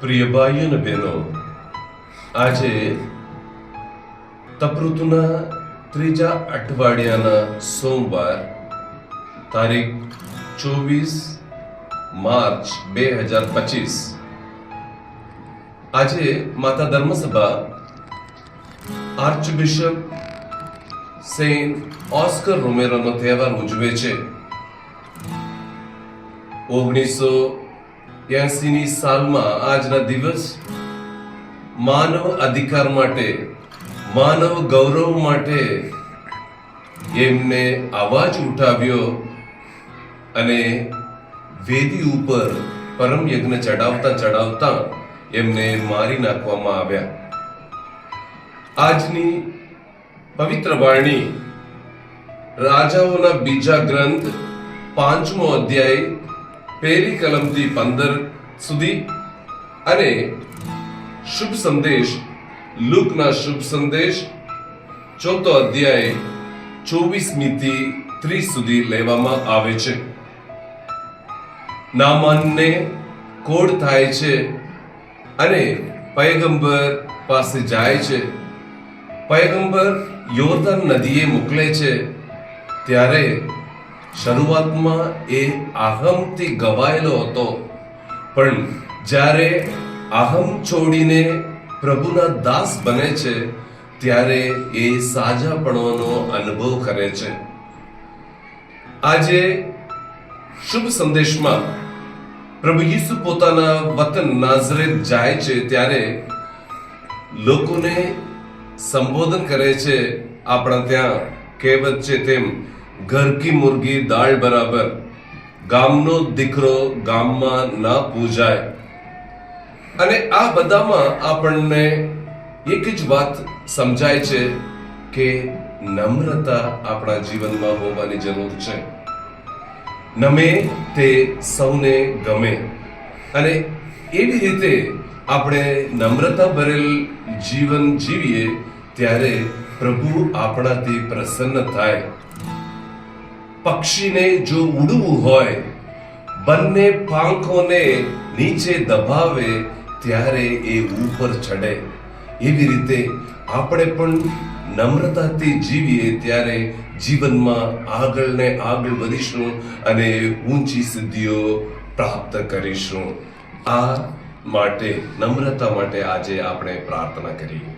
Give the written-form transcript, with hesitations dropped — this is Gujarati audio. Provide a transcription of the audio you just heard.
પ્રિય ભાઈઓ અને બહેનો, આજે તપઋતુના ત્રીજા અઠવાડિયાના સોમવાર તારીખ 24 માર્ચ 2025. આજે માતા ધર્મસભા આર્ચબિશપ સેન્ટ ઓસ્કર રોમેરોનો તહેવાર ઉજવે છે. 1980ની સાલમાં આજના દિવસ માનવ અધિકાર માટે, માનવ ગૌરવ માટે એમને અવાજ ઉઠાવ્યો અને વેદી ઉપર પરમ યજ્ઞ ચડાવતા એમને મારી નાખવામાં આવ્યા. આજની પવિત્ર વાણી રાજાઓના બીજા ગ્રંથ 5મો અધ્યાય પહેલી કલમથી 15 સુધી અને શુભ સંદેશ લુકના શુભ સંદેશ 4થો અધ્યાય 24મી થી 30 સુધી લેવામાં આવે છે. નામાનને કોડ થાય છે અને પયગંબર પાસે જાય છે. પયગંબર યોર્દાન નદીએ મોકલે છે. ત્યારે શરૂઆતમાં એ અહમથી ગવાયેલો હતો, પણ જ્યારે અહમ છોડીને પ્રભુના દાસ બને છે ત્યારે એ સાજાપણોનો અનુભવ કરે છે. આજે શુભ સંદેશમાં પ્રભુ ઈસુ પોતાના વતન નાઝરેત જાય છે ત્યારે લોકોને સંબોધન કરે છે. આપણા ત્યાં કહેવત છે તેમ, ઘર કી મુર્ગી દાળ બરાબર, ગામનો દીકરો ગામમાં ના પૂજાય. અને આ બધામાં આપણને એક જ વાત સમજાય છે કે નમ્રતા આપણા જીવનમાં હોવાની જરૂર છે. નમે તે સૌને ગમે, અને એવી રીતે આપણે નમ્રતા ભરેલ જીવન જીવીએ ત્યારે પ્રભુ આપણાથી પ્રસન્ન થાય. પક્ષીને જો ઉડવું હોય, બંને પાંખોને નીચે દબાવે ત્યારે એ ઉપર ચડે. એવી રીતે આપણે પણ નમ્રતાથી જીવીએ ત્યારે જીવનમાં આગળ ને આગળ વધીશું અને ઊંચી સિદ્ધિઓ પ્રાપ્ત કરીશું. આ માટે, નમ્રતા માટે આજે આપણે પ્રાર્થના કરીએ.